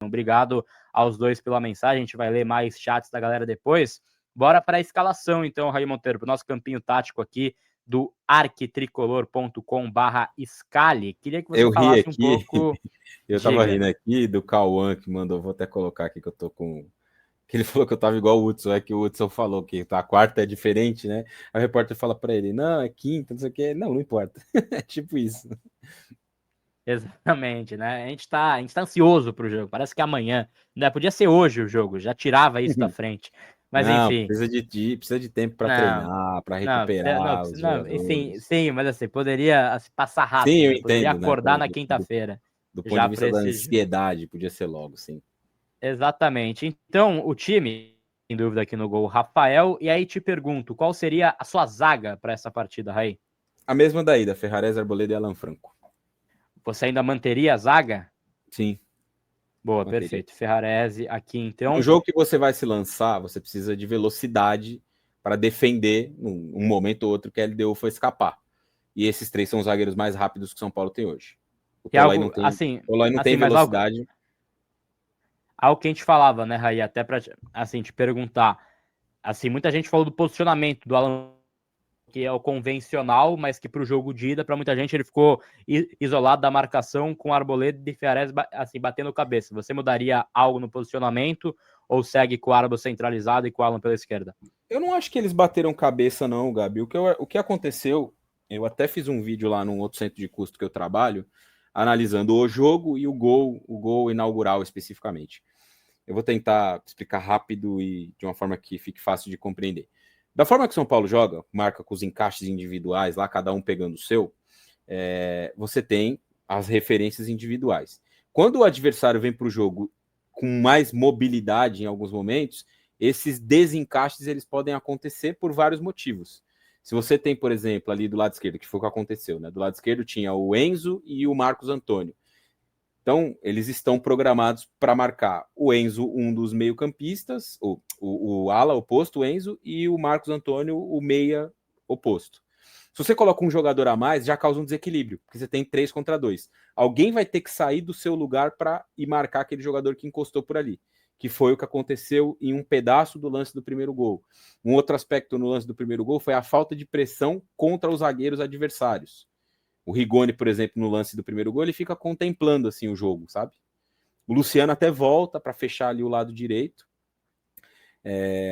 Obrigado aos dois pela mensagem, a gente vai ler mais chats da galera depois. Bora para a escalação, então, Raí Monteiro, para o nosso campinho tático aqui do arquitricolor.com/escale. Queria que você Eu ri falasse um aqui, pouco... eu tava rindo aqui do Cauã, que mandou, vou até colocar aqui que eu tô com... Que ele falou que eu tava igual o Hudson, é que o Hudson falou que a quarta é diferente, né? Aí o repórter fala pra ele, não, é quinta, não sei o que. Não importa. É tipo isso. Exatamente, né? A gente tá ansioso pro jogo. Parece que amanhã, né? Podia ser hoje o jogo, já tirava isso da frente. Mas Não, enfim. precisa de tempo para Não, treinar, para não, recuperar os não, enfim, jogadores. sim, mas assim, poderia passar Sim, rápido, eu né? Poderia entendo, né? acordar na quinta-feira Do ponto de já vista para da esse jogo. ansiedade, podia ser logo, sim. Exatamente. Então, o time, em dúvida aqui no gol, Rafael. E aí te pergunto, qual seria a sua zaga para essa partida, Raí? A mesma daí, da Ferrarese, Arboleda e Alan Franco. Você ainda manteria a zaga? Sim. Boa, Manteria. perfeito. Ferrarese aqui, No então. jogo que você vai se lançar, você precisa de velocidade para defender um momento ou outro que a LDU foi escapar. E esses três são os zagueiros mais rápidos que o São Paulo tem hoje. O Que é Tolai algo, não tem mas velocidade. algo que a gente falava, né, Raí? Até para assim, te perguntar. Assim, muita gente falou do posicionamento do Alan, que é o convencional, mas que para o jogo de ida, para muita gente, ele ficou isolado da marcação com Arboleda e Ferrez assim, batendo cabeça. Você mudaria algo no posicionamento ou segue com o Arbo centralizado e com o Alan pela esquerda? Eu não acho que eles bateram cabeça, não, Gabi. O que aconteceu, eu até fiz um vídeo lá num outro centro de custo que eu trabalho, analisando o jogo e o gol inaugural especificamente. Eu vou tentar explicar rápido e de uma forma que fique fácil de compreender. Da forma que o São Paulo joga, marca com os encaixes individuais, lá cada um pegando o seu, você tem as referências individuais. Quando o adversário vem para o jogo com mais mobilidade em alguns momentos, esses desencaixes eles podem acontecer por vários motivos. Se você tem, por exemplo, ali do lado esquerdo, que foi o que aconteceu, né? Do lado esquerdo tinha o Enzo e o Marcos Antônio. Então, eles estão programados para marcar o Enzo, um dos meio-campistas, o ala oposto, o Enzo, e o Marcos Antônio, o meia oposto. Se você coloca um jogador a mais, já causa um desequilíbrio, porque você tem 3 contra 2. Alguém vai ter que sair do seu lugar para ir marcar aquele jogador que encostou por ali, que foi o que aconteceu em um pedaço do lance do primeiro gol. Um outro aspecto no lance do primeiro gol foi a falta de pressão contra os zagueiros adversários. O Rigoni, por exemplo, no lance do primeiro gol, ele fica contemplando assim o jogo, sabe? O Luciano até volta para fechar ali o lado direito,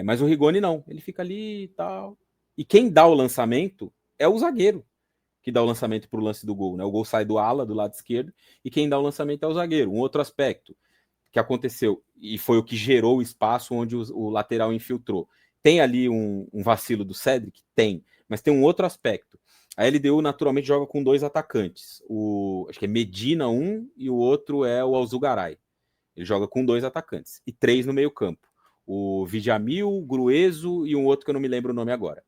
mas o Rigoni não, ele fica ali e tal. E quem dá o lançamento é o zagueiro que dá o lançamento para o lance do gol, né? O gol sai do ala, do lado esquerdo, e quem dá o lançamento é o zagueiro. Um outro aspecto que aconteceu, e foi o que gerou o espaço onde o lateral infiltrou. Tem ali um vacilo do Cedric? Tem, mas tem um outro aspecto. A LDU naturalmente joga com 2 atacantes. Acho que é Medina um e o outro é o Alzugaray. Ele joga com 2 atacantes e 3 no meio campo. O Vidjamil, o Grueso e um outro que eu não me lembro o nome agora.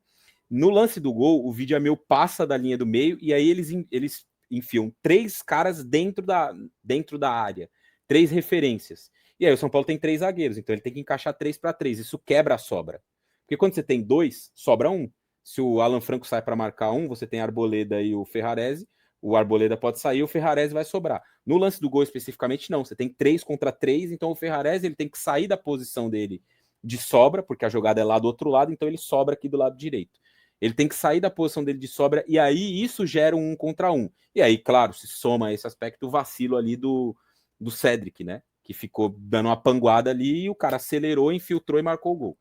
No lance do gol, o Vidjamil passa da linha do meio e aí eles enfiam 3 caras dentro da área. 3 referências. E aí o São Paulo tem 3 zagueiros, então ele tem que encaixar 3-3. Isso quebra a sobra. Porque quando você tem 2, sobra 1. Se o Alan Franco sai para marcar 1, você tem a Arboleda e o Ferrarese. O Arboleda pode sair, o Ferrarese vai sobrar. No lance do gol especificamente, não. Você tem 3 contra 3, então o Ferrarese ele tem que sair da posição dele de sobra, porque a jogada é lá do outro lado, então ele sobra aqui do lado direito. Ele tem que sair da posição dele de sobra, e aí isso gera um contra 1. E aí, claro, se soma esse aspecto, o vacilo ali do Cedric, né? Que ficou dando uma panguada ali e o cara acelerou, infiltrou e marcou o gol.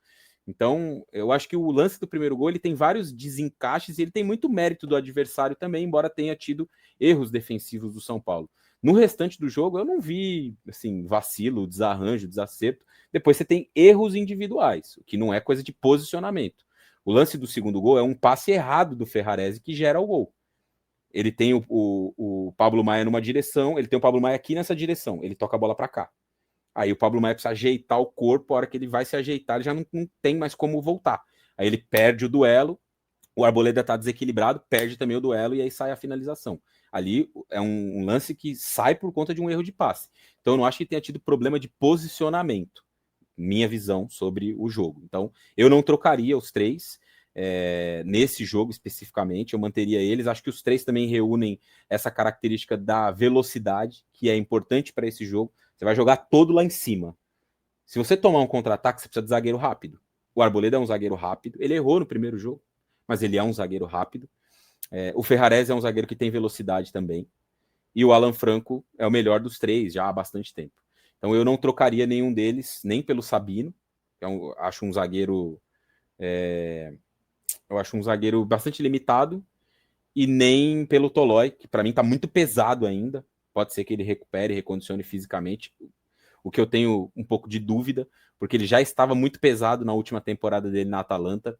Então, eu acho que o lance do primeiro gol ele tem vários desencaixes e ele tem muito mérito do adversário também, embora tenha tido erros defensivos do São Paulo. No restante do jogo, eu não vi assim, vacilo, desarranjo, desacerto. Depois você tem erros individuais, o que não é coisa de posicionamento. O lance do segundo gol é um passe errado do Ferrarese que gera o gol. Ele tem o Pablo Maia numa direção, ele tem o Pablo Maia aqui nessa direção, ele toca a bola para cá. Aí o Pablo Maia precisa ajeitar o corpo, a hora que ele vai se ajeitar, ele já não tem mais como voltar. Aí ele perde o duelo, o Arboleda tá desequilibrado, perde também o duelo e aí sai a finalização. Ali é um lance que sai por conta de um erro de passe. Então eu não acho que tenha tido problema de posicionamento, minha visão sobre o jogo. Então eu não trocaria os 3. nesse jogo especificamente, eu manteria eles. Acho que os três também reúnem essa característica da velocidade, que é importante para esse jogo. Você vai jogar todo lá em cima. Se você tomar um contra-ataque, você precisa de zagueiro rápido. O Arboleda é um zagueiro rápido. Ele errou no primeiro jogo, mas ele é um zagueiro rápido. O Ferrarese é um zagueiro que tem velocidade também. E o Alan Franco é o melhor dos três já há bastante tempo. Então eu não trocaria nenhum deles, nem pelo Sabino, que acho um zagueiro. Eu acho um zagueiro bastante limitado, e nem pelo Tolói, que para mim está muito pesado ainda. Pode ser que ele recupere, recondicione fisicamente. O que eu tenho um pouco de dúvida, porque ele já estava muito pesado na última temporada dele na Atalanta.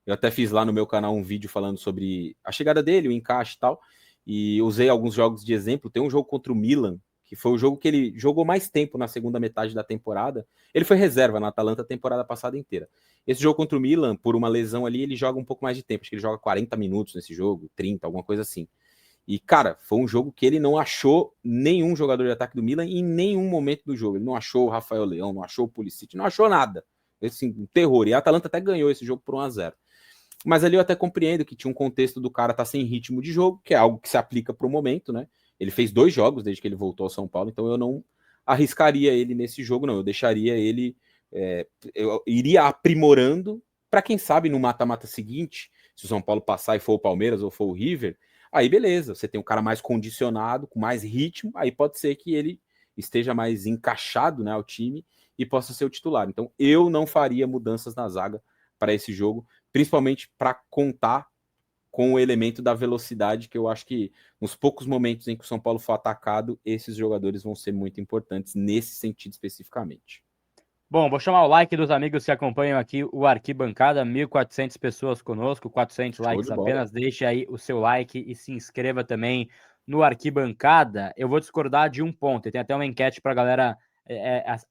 Eu até fiz lá no meu canal um vídeo falando sobre a chegada dele, o encaixe e tal, e usei alguns jogos de exemplo. Tem um jogo contra o Milan, que foi o jogo que ele jogou mais tempo na segunda metade da temporada. Ele foi reserva na Atalanta a temporada passada inteira. Esse jogo contra o Milan, por uma lesão ali, ele joga um pouco mais de tempo. Acho que ele joga 40 minutos nesse jogo, 30, alguma coisa assim. E, cara, foi um jogo que ele não achou nenhum jogador de ataque do Milan em nenhum momento do jogo. Ele não achou o Rafael Leão, não achou o Pulisic, não achou nada. Assim, um terror. E a Atalanta até ganhou esse jogo por 1-0. Mas ali eu até compreendo que tinha um contexto do cara estar sem ritmo de jogo, que é algo que se aplica para o momento, né? Ele fez 2 jogos desde que ele voltou ao São Paulo, então eu não arriscaria ele nesse jogo, não. Eu deixaria ele. Eu iria aprimorando para quem sabe no mata-mata seguinte, se o São Paulo passar e for o Palmeiras ou for o River, aí beleza, você tem um cara mais condicionado, com mais ritmo, aí pode ser que ele esteja mais encaixado, né, ao time e possa ser o titular. Então eu não faria mudanças na zaga para esse jogo, principalmente para contar com o elemento da velocidade, que eu acho que nos poucos momentos em que o São Paulo for atacado, esses jogadores vão ser muito importantes nesse sentido especificamente. Bom, vou chamar o like dos amigos que acompanham aqui o Arquibancada, 1.400 pessoas conosco, 400 Show likes de bola. apenas. Deixe aí o seu like e se inscreva também no Arquibancada. Eu vou discordar de um ponto, e tem até uma enquete para a galera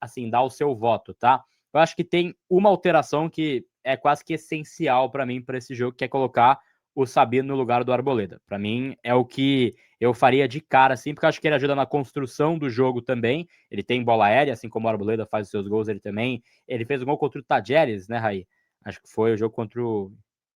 assim, dar o seu voto, tá? Eu acho que tem uma alteração que é quase que essencial para mim para esse jogo, que é colocar o Sabino no lugar do Arboleda. Para mim é o que eu faria de cara, assim, porque eu acho que ele ajuda na construção do jogo também. Ele tem bola aérea, assim como o Arboleda faz os seus gols, ele também. Ele fez um gol contra o Tajeres, né, Raí? Acho que foi o jogo contra o,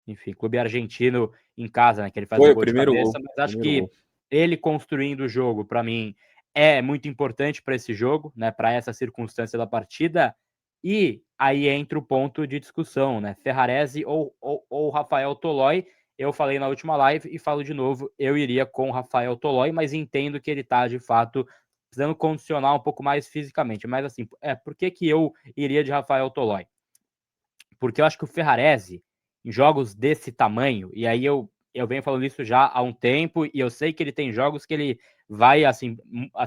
enfim, clube argentino em casa, né, que ele faz Foi um o gol de primeiro cabeça, gol. mas acho Primeiro que gol. ele construindo o jogo, para mim, é muito importante para esse jogo, né, para essa circunstância da partida. E aí entra o ponto de discussão, né? Ferrarese ou Rafael Tolói. Eu falei na última live e falo de novo, eu iria com o Rafael Tolói, mas entendo que ele tá, de fato, precisando condicionar um pouco mais fisicamente. Mas assim, por que eu iria de Rafael Tolói? Porque eu acho que o Ferrarese, em jogos desse tamanho, e aí eu venho falando isso já há um tempo, e eu sei que ele tem jogos que ele vai, assim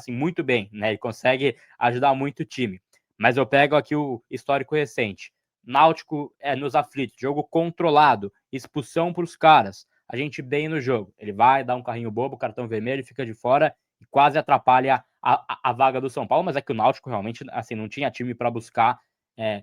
muito bem, né? Ele consegue ajudar muito o time. Mas eu pego aqui o histórico recente. Náutico nos aflitos, jogo controlado, expulsão para os caras, a gente bem no jogo. Ele vai dar um carrinho bobo, cartão vermelho, fica de fora e quase atrapalha a vaga do São Paulo, mas é que o Náutico realmente assim não tinha time para buscar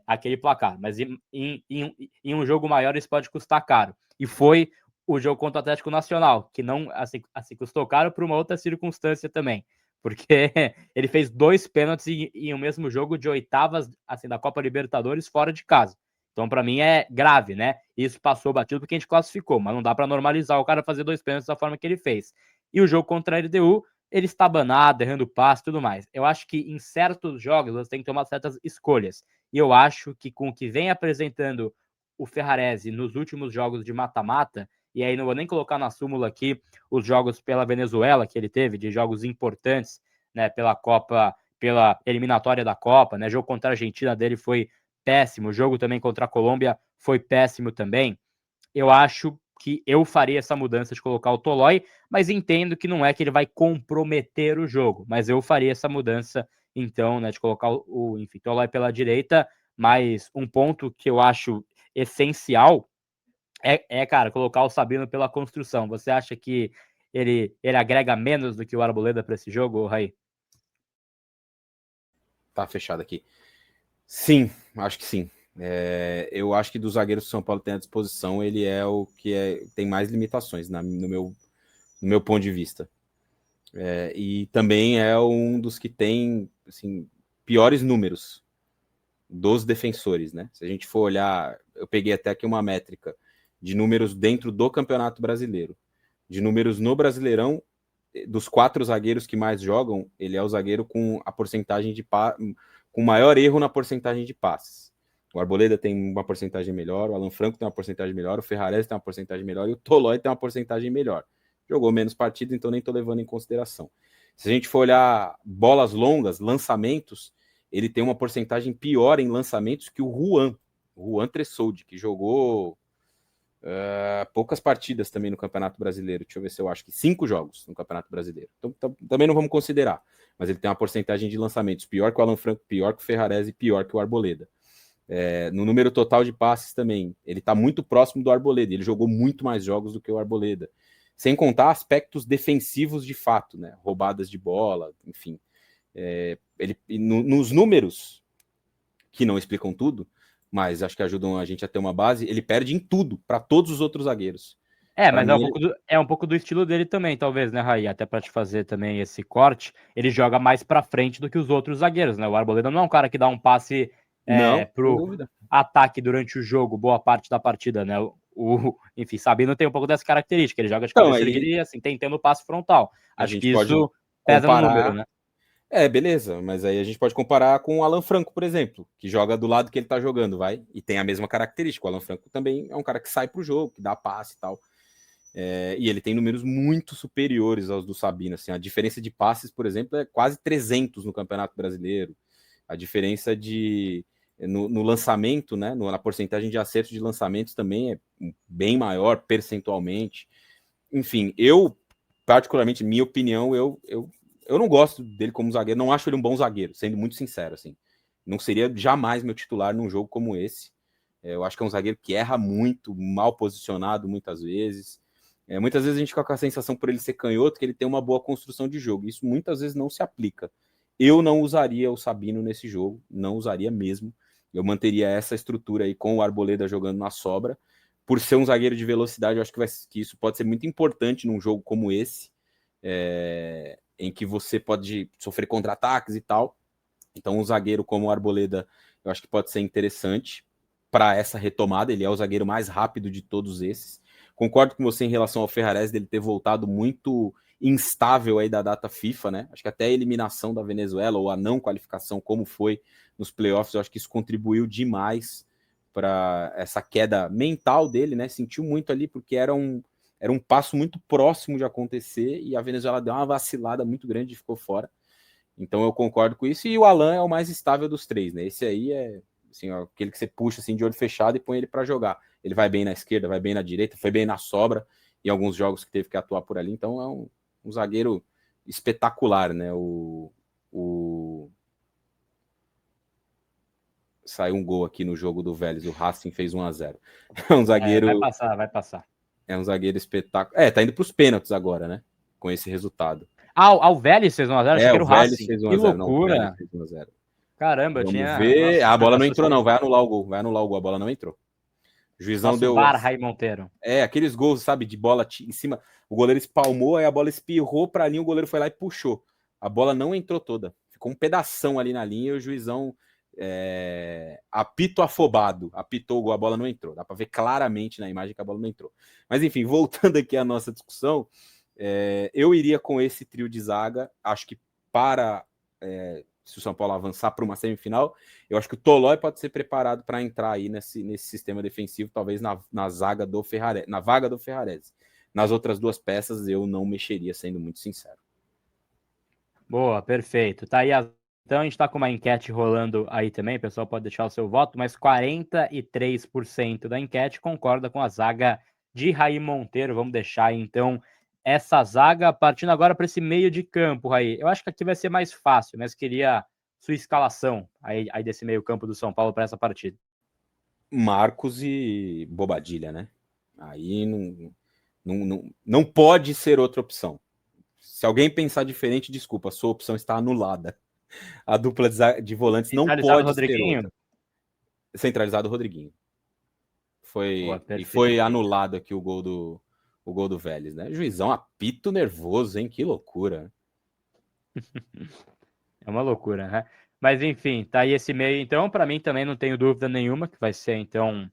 aquele placar. Mas em um jogo maior isso pode custar caro. E foi o jogo contra o Atlético Nacional, que não assim custou caro por uma outra circunstância também. Porque ele fez 2 pênaltis em um mesmo jogo de oitavas assim, da Copa Libertadores fora de casa. Então, para mim, é grave, né? Isso passou batido porque a gente classificou, mas não dá para normalizar o cara fazer 2 pênaltis da forma que ele fez. E o jogo contra a LDU, ele está banado, errando passe e tudo mais. Eu acho que em certos jogos você tem que tomar certas escolhas. E eu acho que com o que vem apresentando o Ferrarese nos últimos jogos de mata-mata, e aí não vou nem colocar na súmula aqui os jogos pela Venezuela que ele teve, de jogos importantes, né, pela Copa, pela eliminatória da Copa, né, jogo contra a Argentina dele foi péssimo, o jogo também contra a Colômbia foi péssimo também. Eu acho que eu faria essa mudança de colocar o Tolói, mas entendo que não é que ele vai comprometer o jogo, mas eu faria essa mudança, então, né, de colocar enfim, Tolói pela direita, mas um ponto que eu acho essencial cara, colocar o Sabino pela construção. Você acha que ele agrega menos do que o Arboleda para esse jogo, Raí? Tá fechado aqui. Sim, acho que sim. Eu acho que dos zagueiros que o São Paulo tem à disposição, ele é o que tem mais limitações no meu ponto de vista. E também é um dos que tem assim, piores números dos defensores, né? Se a gente for olhar, eu peguei até aqui uma métrica de números dentro do Campeonato Brasileiro. De números no Brasileirão, dos 4 zagueiros que mais jogam, ele é o zagueiro com a porcentagem com maior erro na porcentagem de passes. O Arboleda tem uma porcentagem melhor, o Alan Franco tem uma porcentagem melhor, o Ferrarese tem uma porcentagem melhor e o Tolói tem uma porcentagem melhor. Jogou menos partidas, então nem estou levando em consideração. Se a gente for olhar bolas longas, lançamentos, ele tem uma porcentagem pior em lançamentos que o Juan Tressoldi, que jogou poucas partidas também no Campeonato Brasileiro. Deixa eu ver se eu acho que 5 jogos no Campeonato Brasileiro. Então também não vamos considerar. Mas ele tem uma porcentagem de lançamentos pior que o Alan Franco, pior que o Ferrarese, pior que o Arboleda. No número total de passes também, ele está muito próximo do Arboleda. Ele jogou muito mais jogos do que o Arboleda. Sem contar aspectos defensivos de fato, né? Roubadas de bola, enfim. Nos números, que não explicam tudo, mas acho que ajudam a gente a ter uma base, ele perde em tudo, para todos os outros zagueiros. Mas é um pouco do estilo dele também, talvez, né, Raí? Até para te fazer também esse corte, ele joga mais para frente do que os outros zagueiros, né? O Arboleda não é um cara que dá um passe pro ataque durante o jogo, boa parte da partida, né? Enfim, Sabino tem um pouco dessa característica, ele joga de cabeça erguida e assim, tentando o passe frontal. Acho que isso pesa no número, né? Beleza, mas aí a gente pode comparar com o Alan Franco, por exemplo, que joga do lado que ele tá jogando, vai, e tem a mesma característica. O Alan Franco também é um cara que sai pro jogo, que dá passe e tal. E ele tem números muito superiores aos do Sabino. Assim, a diferença de passes, por exemplo, é quase 300 no Campeonato Brasileiro. A diferença no lançamento, né, na porcentagem de acerto de lançamentos também é bem maior percentualmente. Enfim, particularmente, minha opinião, eu não gosto dele como zagueiro, não acho ele um bom zagueiro, sendo muito sincero, assim. Não seria jamais meu titular num jogo como esse. Eu acho que é um zagueiro que erra muito, mal posicionado muitas vezes. Muitas vezes a gente fica com a sensação, por ele ser canhoto, que ele tem uma boa construção de jogo. Isso muitas vezes não se aplica. Eu não usaria o Sabino nesse jogo, não usaria mesmo. Eu manteria essa estrutura aí com o Arboleda jogando na sobra. Por ser um zagueiro de velocidade, eu acho que isso pode ser muito importante num jogo como esse, em que você pode sofrer contra-ataques e tal. Então, um zagueiro como o Arboleda, eu acho que pode ser interessante para essa retomada. Ele é o zagueiro mais rápido de todos esses. Concordo com você em relação ao Ferrarese, dele ter voltado muito instável aí da data FIFA, né? Acho que até a eliminação da Venezuela, ou a não qualificação, como foi nos playoffs, eu acho que isso contribuiu demais para essa queda mental dele, né? Sentiu muito ali, porque era um passo muito próximo de acontecer, e a Venezuela deu uma vacilada muito grande e ficou fora. Então eu concordo com isso, e o Alan é o mais estável dos três, né? Esse aí é assim, aquele que você puxa assim, de olho fechado e põe ele para jogar. Ele vai bem na esquerda, vai bem na direita, foi bem na sobra em alguns jogos que teve que atuar por ali. Então é um zagueiro espetacular, né? Saiu um gol aqui no jogo do Vélez, o Racing fez 1-0. É um zagueiro. Vai passar. É um zagueiro espetacular. Tá indo para os pênaltis agora, né? Com esse resultado. O Vélez fez 1x0, achei que era o Racing. Fez 1 a 0. Que loucura. Não, o Vélez fez 1-0. Caramba, Vamos tinha. ver. A bola não entrou, não. Vai anular o gol. A bola não entrou. O juizão deu. VAR, Monteiro. Aqueles gols, sabe, de bola em cima. O goleiro espalmou, aí a bola espirrou pra linha, o goleiro foi lá e puxou. A bola não entrou toda. Ficou um pedação ali na linha e o juizão, apito afobado, apitou o gol, a bola não entrou. Dá pra ver claramente na imagem que a bola não entrou. Mas enfim, voltando aqui à nossa discussão, eu iria com esse trio de zaga. Acho que se o São Paulo avançar para uma semifinal, eu acho que o Tolói pode ser preparado para entrar aí nesse sistema defensivo, talvez na vaga do Ferrarese. Nas outras duas peças, eu não mexeria, sendo muito sincero. Boa, perfeito. Tá aí Então a gente está com uma enquete rolando aí também, o pessoal pode deixar o seu voto, mas 43% da enquete concorda com a zaga de Raí Monteiro. Vamos deixar então essa zaga partindo agora para esse meio de campo, Raí. Eu acho que aqui vai ser mais fácil, mas queria sua escalação aí desse meio campo do São Paulo para essa partida. Marcos e Bobadilha, né? Aí não pode ser outra opção. Se alguém pensar diferente, desculpa, sua opção está anulada. A dupla de volantes não pode ser outra. Centralizado o Rodriguinho. Foi anulado aqui o gol do Vélez, né? Juizão, apito nervoso, hein? Que loucura. É uma loucura, né? Mas enfim, tá aí esse meio. Então, para mim também não tenho dúvida nenhuma que vai ser, então,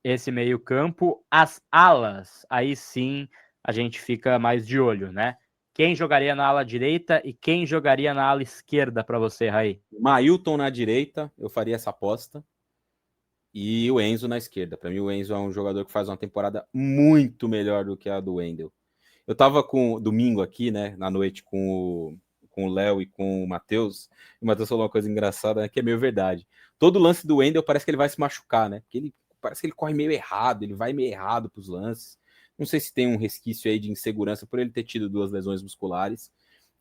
esse meio-campo. As alas, aí sim a gente fica mais de olho, né? Quem jogaria na ala direita e quem jogaria na ala esquerda para você, Raí? Mailton na direita, eu faria essa aposta. E o Enzo na esquerda. Para mim, o Enzo é um jogador que faz uma temporada muito melhor do que a do Wendel. Eu tava com domingo aqui, né, na noite com o Léo e com o Matheus. E o Matheus falou uma coisa engraçada, né, que é meio verdade. Todo lance do Wendel parece que ele vai se machucar, né? Porque ele parece que ele corre meio errado, ele vai meio errado pros lances. Não sei se tem um resquício aí de insegurança por ele ter tido 2 lesões musculares,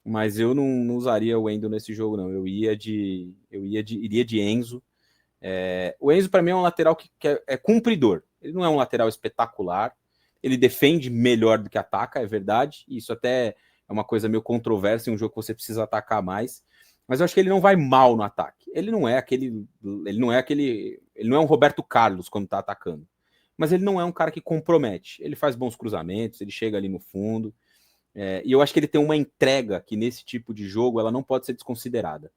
mas eu não usaria o Wendel nesse jogo, não. Iria de Enzo. O Enzo, para mim, é um lateral que é cumpridor. Ele não é um lateral espetacular. Ele defende melhor do que ataca, é verdade. Isso até é uma coisa meio controversa em um jogo que você precisa atacar mais. Mas eu acho que ele não vai mal no ataque. Ele não é um Roberto Carlos quando tá atacando. Mas ele não é um cara que compromete. Ele faz bons cruzamentos, ele chega ali no fundo. E eu acho que ele tem uma entrega que nesse tipo de jogo ela não pode ser desconsiderada.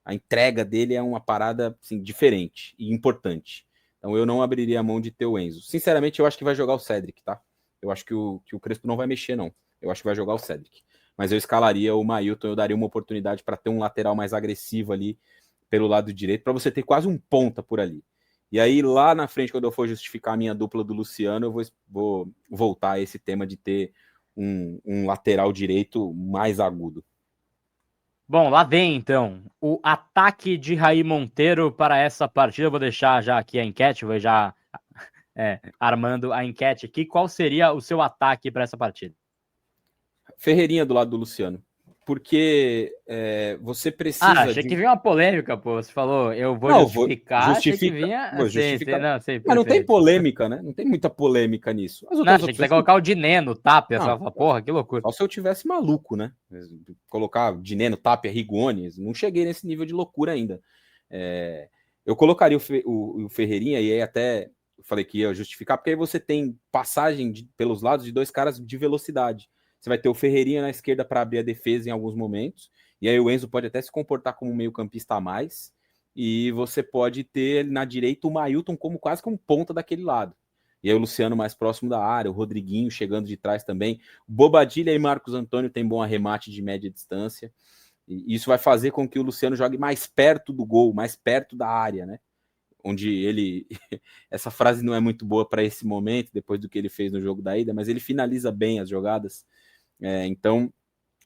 A entrega dele é uma parada assim, diferente e importante. Então eu não abriria a mão de ter o Enzo. Sinceramente, eu acho que vai jogar o Cedric, tá? Eu acho que o Crespo não vai mexer, não. Eu acho que vai jogar o Cedric. Mas eu escalaria o Mailton, eu daria uma oportunidade para ter um lateral mais agressivo ali pelo lado direito, para você ter quase um ponta por ali. E aí, lá na frente, quando eu for justificar a minha dupla do Luciano, eu vou voltar a esse tema de ter um lateral direito mais agudo. Bom, lá vem então o ataque de Raí Monteiro para essa partida. Eu vou deixar já aqui a enquete, vou já armando a enquete aqui. Qual seria o seu ataque para essa partida? Ferreirinha do lado do Luciano. Porque você precisa. Achei que vinha uma polêmica, pô. Você falou, eu vou Não, justificar. Achei que vinha. Vou justificar. Não, Mas não tem polêmica, né? Não tem muita polêmica nisso. As Não, outras achei que você ia opções. colocar o Diné no Tapia. Não, Só fala, porra, que loucura. só se eu tivesse maluco, né? Colocar Diné no Tapia, Rigoni. Não cheguei nesse nível de loucura ainda. Eu colocaria o Ferreirinha, e aí até eu falei que ia justificar, porque aí você tem passagem pelos lados de 2 caras de velocidade. Você vai ter o Ferreirinha na esquerda para abrir a defesa em alguns momentos, e aí o Enzo pode até se comportar como um meio-campista a mais, e você pode ter na direita o Mailton como quase como ponta daquele lado. E aí o Luciano mais próximo da área, o Rodriguinho chegando de trás também. Bobadilha e Marcos Antônio tem bom arremate de média distância. E isso vai fazer com que o Luciano jogue mais perto do gol, mais perto da área, né? Onde ele. Essa frase não é muito boa para esse momento, depois do que ele fez no jogo da ida, mas ele finaliza bem as jogadas. Então,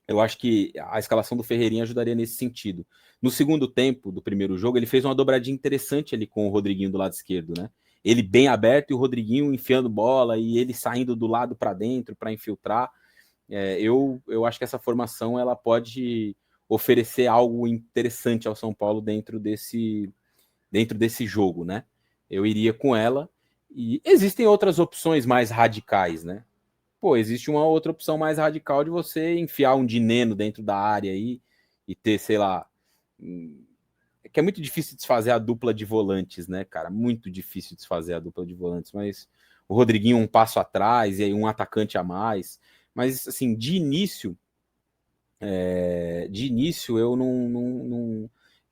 eu acho que a escalação do Ferreirinha ajudaria nesse sentido. No segundo tempo do primeiro jogo, ele fez uma dobradinha interessante ali com o Rodriguinho do lado esquerdo, né? Ele bem aberto e o Rodriguinho enfiando bola e ele saindo do lado para dentro para infiltrar. Eu acho que essa formação ela pode oferecer algo interessante ao São Paulo dentro desse jogo, né? Eu iria com ela. E existem outras opções mais radicais, né? Pô, existe uma outra opção mais radical de você enfiar um dineno dentro da área aí e ter, sei lá. É que é muito difícil desfazer a dupla de volantes, né, cara? Muito difícil desfazer a dupla de volantes, mas o Rodriguinho um passo atrás e aí um atacante a mais. Mas, assim, de início eu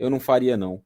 não faria, não.